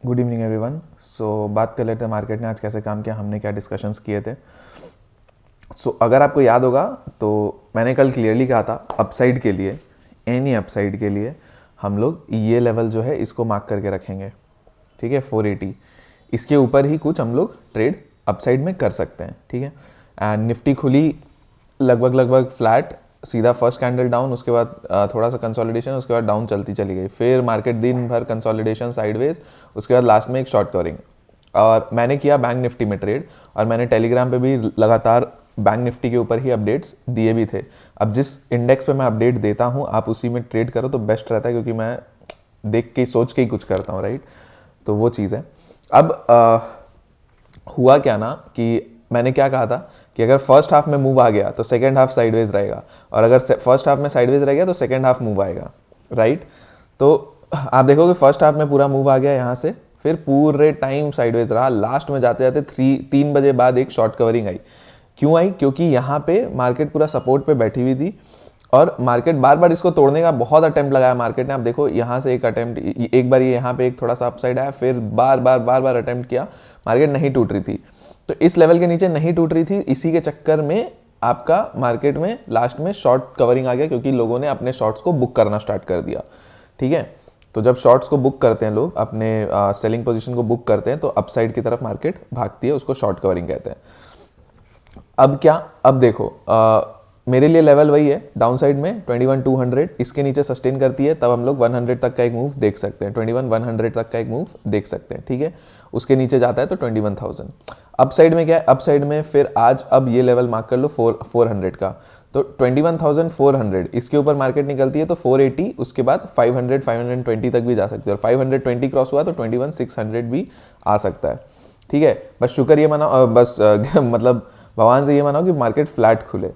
Good evening everyone. सो बात कर लेते हैं मार्केट ने आज कैसे काम किया, हमने क्या डिस्कशंस किए थे। अगर आपको याद होगा तो मैंने कल क्लियरली कहा था अपसाइड के लिए, एनी अपसाइड के लिए हम लोग ये लेवल जो है इसको मार्क करके रखेंगे। ठीक है, 480 इसके ऊपर ही कुछ हम लोग ट्रेड अपसाइड में कर सकते हैं। ठीक है, एंड निफ्टी खुली लगभग फ्लैट, सीधा फर्स्ट कैंडल डाउन, उसके बाद थोड़ा सा कंसोलिडेशन, उसके बाद डाउन चलती चली गई, फिर मार्केट दिन भर कंसोलिडेशन साइडवेज, उसके बाद लास्ट में एक शॉर्ट कवरिंग। और मैंने किया बैंक निफ्टी में ट्रेड, और मैंने टेलीग्राम पे भी लगातार बैंक निफ्टी के ऊपर ही अपडेट्स दिए भी थे। अब जिस इंडेक्स पे मैं अपडेट देता हूँ आप उसी में ट्रेड करो तो बेस्ट रहता है, क्योंकि मैं देख के सोच के ही कुछ करता हूँ, राइट। तो वो चीज़ है। अब हुआ क्या ना कि मैंने क्या कहा था कि अगर फर्स्ट हाफ में मूव आ गया तो सेकंड हाफ साइडवेज रहेगा, और अगर फर्स्ट हाफ में साइडवेज रह गया तो सेकंड हाफ मूव आएगा, राइट। तो आप देखोगे फर्स्ट हाफ में पूरा मूव आ गया यहाँ से, फिर पूरे टाइम साइडवेज रहा, लास्ट में जाते जाते 3 बजे बाद एक शॉर्ट कवरिंग आई। क्यों आई? क्योंकि यहाँ पे मार्केट पूरा सपोर्ट पे बैठी हुई थी, और मार्केट बार बार इसको तोड़ने का बहुत अटेम्प्ट लगाया मार्केट ने। आप देखो यहाँ से एक अटेम्प्ट, एक बार यहाँ पे एक थोड़ा सा अपसाइड आया, फिर बार बार अटेम्प्ट किया, मार्केट नहीं टूट रही थी। तो इस लेवल के नीचे नहीं टूट रही थी, इसी के चक्कर में आपका मार्केट में लास्ट में शॉर्ट कवरिंग आ गया, क्योंकि लोगों ने अपने शॉर्ट्स को बुक करना स्टार्ट कर दिया। ठीक है, तो जब शॉर्ट्स को बुक करते हैं लोग, अपने सेलिंग पोजीशन को बुक करते हैं, तो अपसाइड की तरफ मार्केट भागती है, उसको शॉर्ट कवरिंग कहते हैं। अब क्या, अब देखो मेरे लिए लेवल वही है, डाउन साइड में 21,200 इसके नीचे सस्टेन करती है, तब हम लोग 100 तक का एक मूव देख सकते हैं, 21,100 तक का एक मूव देख सकते हैं। ठीक है, उसके नीचे जाता है तो 21,000। अप साइड में क्या है, अप साइड में फिर आज अब ये लेवल मार्क कर लो 400 का, तो 21,400 इसके ऊपर मार्केट निकलती है तो 480, उसके बाद 500 520 तक भी जा सकती है, और 520 क्रॉस हुआ तो 21,600 भी आ सकता है। ठीक है, बस शुक्र ये मनाओ, बस मतलब भगवान से ये मनाओ कि मार्केट फ्लैट खुले।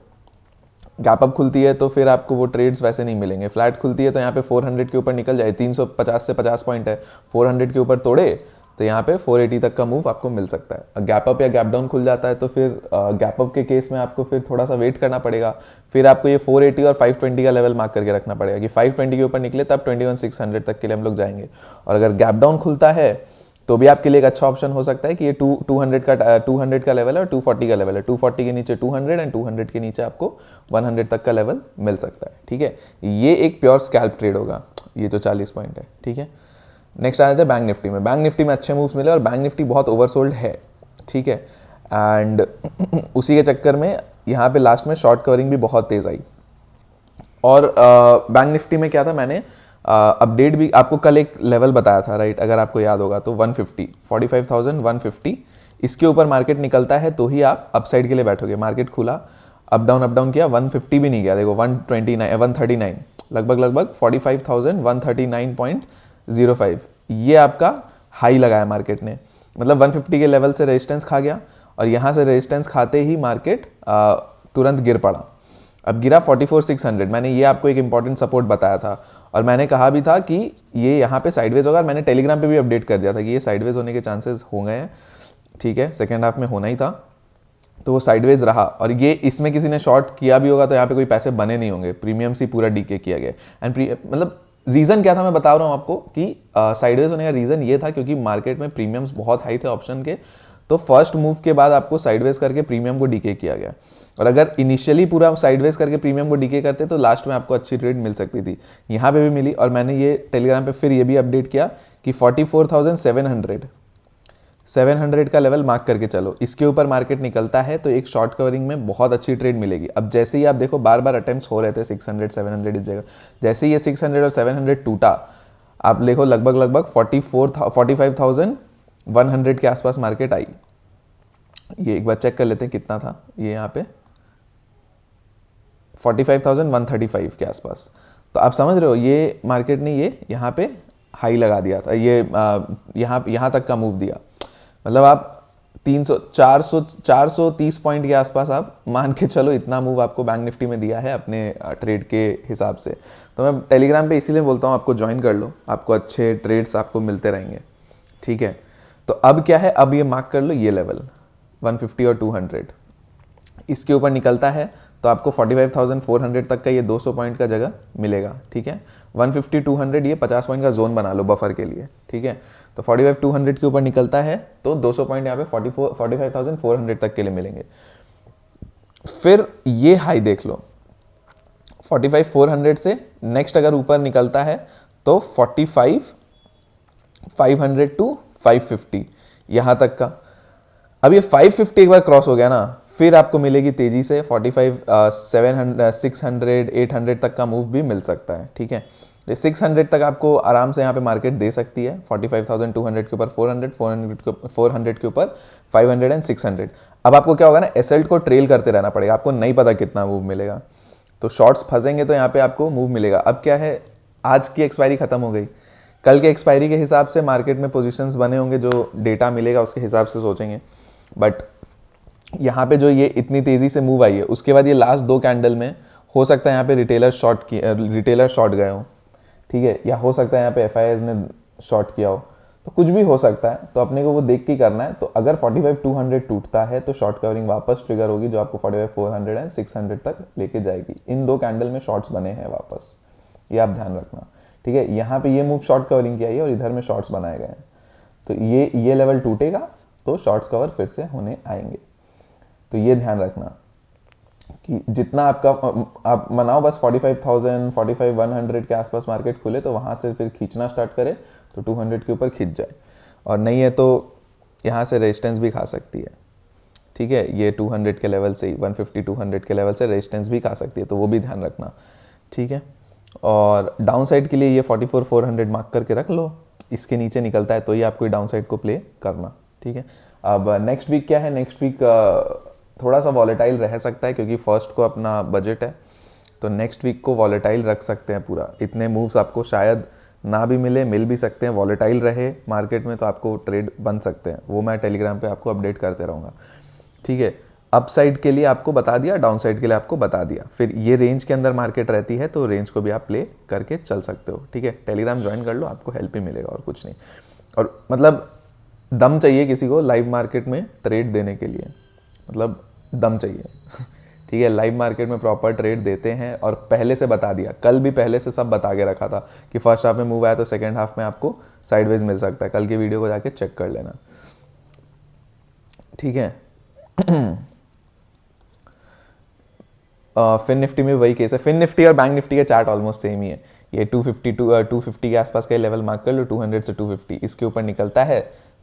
गैप अप खुलती है तो फिर आपको वो ट्रेड्स वैसे नहीं मिलेंगे। फ्लैट खुलती है तो यहाँ पे 400 के ऊपर निकल जाए, 350 से 50 पॉइंट है, 400 के ऊपर तोड़े तो यहाँ पे 480 तक का मूव आपको मिल सकता है। गैप अप या गैप डाउन खुल जाता है तो फिर गैप अप के केस में आपको फिर थोड़ा सा वेट करना पड़ेगा, फिर आपको ये 480 और 520 का लेवल मार्क करके रखना पड़ेगा कि 520 के ऊपर निकले तब 21,600 तक के लिए हम लोग जाएंगे। और अगर गैप डाउन खुलता है तो भी आपके लिए एक अच्छा ऑप्शन हो सकता है कि ये 200 का लेवल है और 240 का लेवल है, 240 के नीचे 200 एंड 200 के नीचे आपको 100 तक का लेवल मिल सकता है। ठीक है, ये एक प्योर स्कैल्प ट्रेड होगा, ये तो 40 पॉइंट है। ठीक है, नेक्स्ट आ जाते हैं बैंक निफ्टी में। बैंक निफ्टी में अच्छे मूव्स मिले और बैंक निफ्टी बहुत ओवरसोल्ड है। ठीक है, एंड उसी के चक्कर में यहाँ पे लास्ट में शॉर्ट कवरिंग भी बहुत तेज आई। और बैंक निफ्टी में क्या था, मैंने अपडेट भी आपको कल एक लेवल बताया था, राइट, अगर आपको याद होगा तो 150, 45,150 इसके ऊपर मार्केट निकलता है तो ही आप अपसाइड के लिए बैठोगे। मार्केट खुला, अप डाउन किया, 150 भी नहीं गया, देखो 139 लगभग 45,139.05 ये आपका हाई लगाया मार्केट ने, मतलब 150 के लेवल से रेजिस्टेंस खा गया, और यहाँ से रेजिस्टेंस खाते ही मार्केट तुरंत गिर पड़ा। अब गिरा 44,600, मैंने ये आपको एक इंपॉर्टेंट सपोर्ट बताया था, और मैंने कहा भी था कि ये यहाँ पे साइडवेज होगा, और मैंने टेलीग्राम पे भी अपडेट कर दिया था कि ये साइडवेज होने के चांसेस हो गए हैं। ठीक है, सेकेंड हाफ में होना ही था, तो वो साइडवेज रहा, और ये इसमें किसी ने शॉर्ट किया भी होगा तो यहाँ पे कोई पैसे बने नहीं होंगे, प्रीमियम से पूरा डीके किया गया। एंड मतलब रीज़न क्या था मैं बता रहा हूँ आपको कि साइडवेज होने का रीज़न ये था क्योंकि मार्केट में प्रीमियम्स बहुत हाई थे ऑप्शन के, तो फर्स्ट मूव के बाद आपको साइडवेज करके प्रीमियम को डीके किया गया। और अगर इनिशियली पूरा साइडवेज करके प्रीमियम को डीके करते तो लास्ट में आपको अच्छी ट्रेड मिल सकती थी, यहाँ पे भी मिली। और मैंने ये टेलीग्राम पे फिर ये भी अपडेट किया कि 44,700 का लेवल मार्क करके चलो, इसके ऊपर मार्केट निकलता है तो एक शॉर्ट कवरिंग में बहुत अच्छी ट्रेड मिलेगी। अब जैसे ही आप देखो बार बार अटेम्प्ट्स हो रहे थे 600 700 इस जगह, जैसे ही ये 600 और 700 टूटा, आप देखो लगभग 45,100 के आसपास मार्केट आई। ये एक बार चेक कर लेते हैं कितना था ये, यहाँ पे 45,135 के आसपास। तो आप समझ रहे हो ये मार्केट ने ये यहाँ पे हाई लगा दिया था, ये यहाँ तक का मूव दिया, मतलब आप 430 पॉइंट के आसपास आप मान के चलो, इतना मूव आपको बैंक निफ्टी में दिया है अपने ट्रेड के हिसाब से। तो मैं टेलीग्राम पे इसीलिए बोलता हूँ आपको ज्वाइन कर लो, आपको अच्छे ट्रेड्स आपको मिलते रहेंगे। ठीक है, तो अब क्या है, अब ये मार्क कर लो ये लेवल 150 और 200 इसके ऊपर निकलता है तो आपको 45,400 तक का ये 200 पॉइंट का जगह मिलेगा, ठीक है। 150 200 ये 50 पॉइंट का जोन बना लो बफर के लिए, ठीक है। तो 45 200 के ऊपर निकलता है तो 200 पॉइंट यहाँ पे 45,400 तक के लिए मिलेंगे। फिर ये हाई देख लो, 45,400 से नेक्स्ट अगर ऊपर निकलता है तो 45,500 टू 550 यहाँ तक का। अब ये 550 एक बार क्रॉस हो गया ना, फिर आपको मिलेगी तेजी से 45 700 600 800 तक का मूव भी मिल सकता है, ठीक है। ये 600 तक आपको आराम से यहाँ पे मार्केट दे सकती है, 45,200 के ऊपर 400 के ऊपर 500 एंड 600। अब आपको क्या होगा ना, एसएल्ट को ट्रेल करते रहना पड़ेगा, आपको नहीं पता कितना मूव मिलेगा, तो शॉर्ट्स फंसेंगे तो यहाँ पे आपको मूव मिलेगा। अब क्या है, आज की एक्सपायरी खत्म हो गई, कल के एक्सपायरी के हिसाब से मार्केट में पोजीशंस बने होंगे, जो डेटा मिलेगा उसके हिसाब से सोचेंगे। बट यहाँ पे जो ये इतनी तेजी से मूव आई है, उसके बाद ये लास्ट 2 कैंडल में हो सकता है यहाँ पे रिटेलर शॉर्ट गए हो, ठीक है, या हो सकता है यहाँ पे एफआईआईज ने शॉर्ट किया हो, तो कुछ भी हो सकता है। तो अपने को वो देख के करना है। तो अगर 45,200 टूटता है तो शॉर्ट कवरिंग वापस ट्रिगर होगी, जो आपको 45,400 एंड 600 तक लेके जाएगी। इन 2 कैंडल में शॉर्ट्स बने हैं वापस, ये आप ध्यान रखना, ठीक है। यहाँ पे ये मूव शॉर्ट कवरिंग की आई है और इधर में शॉर्ट्स बनाए गए हैं, तो ये लेवल टूटेगा तो शॉर्ट्स कवर फिर से होने आएंगे। तो ये ध्यान रखना कि जितना आप मनाओ, बस 45,000 45,100 के आसपास मार्केट खुले तो वहाँ से फिर खींचना स्टार्ट करे तो 200 के ऊपर खींच जाए, और नहीं है तो यहाँ से रेजिस्टेंस भी खा सकती है, ठीक है। ये 200 के लेवल से 150 200 के लेवल से रेजिस्टेंस भी खा सकती है, तो वो भी ध्यान रखना, ठीक है। और डाउन साइड के लिए ये 44,400 मार्क करके रख लो, इसके नीचे निकलता है तो ये आपको डाउन साइड को प्ले करना, ठीक है। अब नेक्स्ट वीक क्या है, नेक्स्ट वीक थोड़ा सा वॉलेटाइल रह सकता है, क्योंकि फर्स्ट को अपना बजट है, तो नेक्स्ट वीक को वॉलेटाइल रख सकते हैं पूरा। इतने मूव्स आपको शायद ना भी मिल भी सकते हैं, वॉलेटाइल रहे मार्केट में तो आपको ट्रेड बन सकते हैं, वो मैं टेलीग्राम पे आपको अपडेट करते रहूँगा, ठीक है। अप साइड के लिए आपको बता दिया, डाउन साइड के लिए आपको बता दिया। फिर ये रेंज के अंदर मार्केट रहती है तो रेंज को भी आप प्ले करके चल सकते हो, ठीक है। टेलीग्राम ज्वाइन कर लो, आपको हेल्प ही मिलेगा और कुछ नहीं। और मतलब दम चाहिए किसी को लाइव मार्केट में ट्रेड देने के लिए, मतलब दम चाहिए ठीक है। लाइव मार्केट में प्रॉपर ट्रेड देते हैं, और पहले से बता दिया, कल भी पहले से सब बता के रखा था कि फर्स्ट हाफ में मूव आया तो सेकेंड हाफ में आपको साइडवेज मिल सकता है। कल की वीडियो को जाके चेक कर लेना, ठीक है। फिन निफ्टी में वही केस है, फिन निफ्टी और बैंक निफ्टी का चार्ट ऑलमोस्ट सेम ही है। ये 250 के आसपास का लेवल मार्क कर लो, 200 से 250 इसके ऊपर निकलता है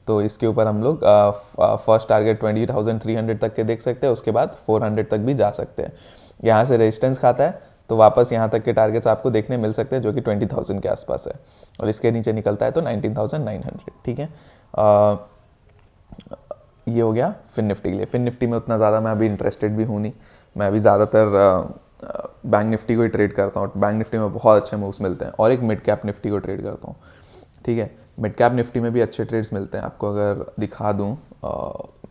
तो इसके ऊपर हम लोग फर्स्ट टारगेट 20,300 तक के देख सकते हैं, उसके बाद 400 तक भी जा सकते हैं। यहाँ से रेजिस्टेंस खाता है तो वापस यहाँ तक के टारगेट्स आपको देखने मिल सकते हैं, जो कि 20,000 के आसपास है, और इसके नीचे निकलता है तो 19,900, ठीक है। ये हो गया फिन निफ्टी के लिए। फिन निफ्टी में उतना ज़्यादा मैं अभी इंटरेस्टेड भी हूँ नहीं, मैं अभी ज़्यादातर बैंक निफ्टी को ही ट्रेड करता हूँ। बैंक निफ्टी में बहुत अच्छे मूव्स मिलते हैं, और एक मिड कैप निफ्टी को ट्रेड करता हूँ, ठीक है। मिड कैप निफ्टी में भी अच्छे ट्रेड्स मिलते हैं, आपको अगर दिखा दूँ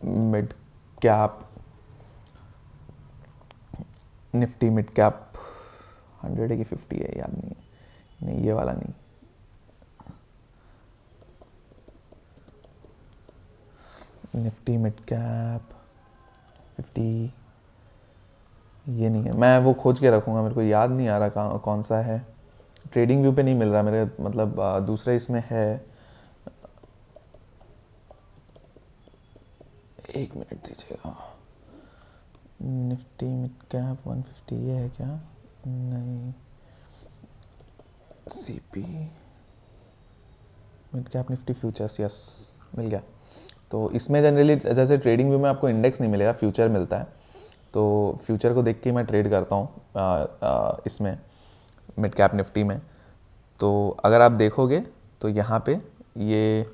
mid cap Nifty, mid cap 100 है कि 50 है याद नहीं, ये वाला नहीं, निफ्टी मिड कैप 50 ये नहीं है, मैं वो खोज के रखूँगा, मेरे को याद नहीं आ रहा कौन सा है, ट्रेडिंग व्यू पे नहीं मिल रहा मेरे, मतलब दूसरे इसमें है, एक मिनट दीजिएगा। निफ्टी मिड कैप 150 ये है क्या, नहीं, CP mid cap Nifty futures, yes मिल गया। तो इसमें जनरली जैसे ट्रेडिंग व्यू में आपको इंडेक्स नहीं मिलेगा, फ्यूचर मिलता है, तो फ्यूचर को देख के मैं ट्रेड करता हूँ इसमें मिड कैप निफ्टी में। तो अगर आप देखोगे तो यहाँ पे ये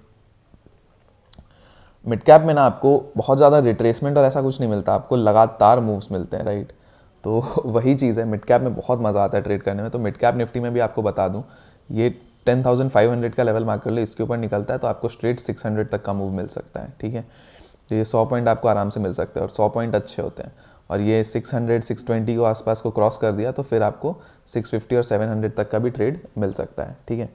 मिड कैप में ना आपको बहुत ज़्यादा रिट्रेसमेंट और ऐसा कुछ नहीं मिलता, आपको लगातार मूव्स मिलते हैं, राइट। तो वही चीज़ है, मिड कैप में बहुत मज़ा आता है ट्रेड करने में। तो मिड कैप निफ्टी में भी आपको बता दूँ, ये 10,500 का लेवल मार्क कर लो, इसके ऊपर निकलता है तो आपको स्ट्रेट 600 तक का मूव मिल सकता है, ठीक है। तो ये 100 पॉइंट आपको आराम से मिल सकते हैं, और 100 पॉइंट अच्छे होते हैं, और ये 600 620 को आसपास को क्रॉस कर दिया तो फिर आपको 650 और 700 तक का भी ट्रेड मिल सकता है, ठीक है।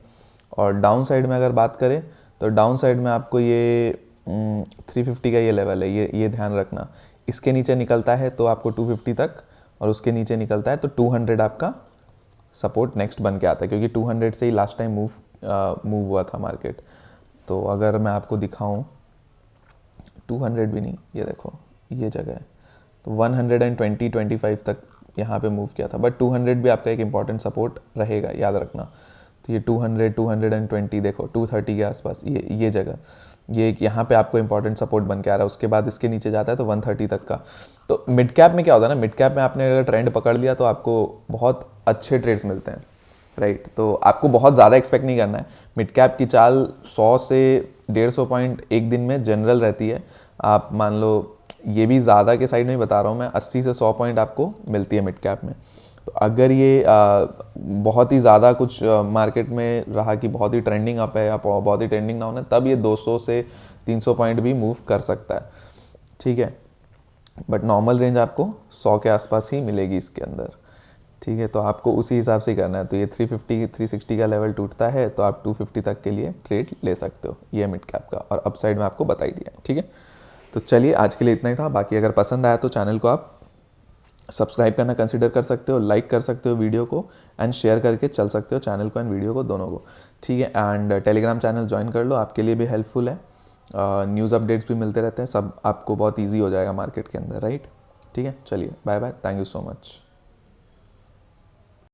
और डाउन साइड में अगर बात करें तो डाउन साइड में आपको ये 350 का ये लेवल है, ये ध्यान रखना, इसके नीचे निकलता है तो आपको 250 तक और उसके नीचे निकलता है तो 200 आपका सपोर्ट नेक्स्ट बन के आता है, क्योंकि 200 से ही लास्ट टाइम मूव हुआ था मार्केट। तो अगर मैं आपको दिखाऊं, 200 भी नहीं, ये देखो ये जगह है, तो 120-25 तक यहाँ पे मूव किया था, बट 200 भी आपका एक इम्पॉर्टेंट सपोर्ट रहेगा, याद रखना। तो ये 200, 220 देखो 230 के आसपास ये जगह, ये एक यहाँ पे आपको इंपॉर्टेंट सपोर्ट बन के आ रहा है। उसके बाद इसके नीचे जाता है तो 130 तक का। तो मिड कैप में क्या होता है ना, मिड कैप में आपने अगर ट्रेंड पकड़ लिया तो आपको बहुत अच्छे ट्रेड्स मिलते हैं, राइट। तो आपको बहुत ज़्यादा एक्सपेक्ट नहीं करना है। मिड कैप की चाल 100 से 150 पॉइंट एक दिन में जनरल रहती है। आप मान लो, ये भी ज़्यादा के साइड में ही बता रहा हूँ मैं, 80 से 100 पॉइंट आपको मिलती है मिड कैप में। तो अगर ये बहुत ही ज़्यादा कुछ मार्केट में रहा कि बहुत ही ट्रेंडिंग अप है या बहुत ही ट्रेंडिंग डाउन है, तब ये 200 से 300 पॉइंट भी मूव कर सकता है, ठीक है। बट नॉर्मल रेंज आपको 100 के आसपास ही मिलेगी इसके अंदर, ठीक है। तो आपको उसी हिसाब से करना है। तो ये 350 360 का लेवल टूटता है तो आप 250 तक के लिए ट्रेड ले सकते हो, ये मिड कैप का। और अपसाइड में आपको बता ही दिया, ठीक है। तो चलिए आज के लिए इतना ही था। बाकी अगर पसंद आया तो चैनल को आप सब्सक्राइब करना कंसिडर कर सकते हो, लाइक कर सकते हो वीडियो को, एंड शेयर करके चल सकते हो चैनल को एंड वीडियो को, दोनों को, ठीक है। एंड टेलीग्राम चैनल ज्वाइन कर लो, आपके लिए भी हेल्पफुल है। न्यूज़ अपडेट्स भी मिलते रहते हैं, सब आपको बहुत ईजी हो जाएगा मार्केट के अंदर, राइट। ठीक है, चलिए bye bye, thank you so much.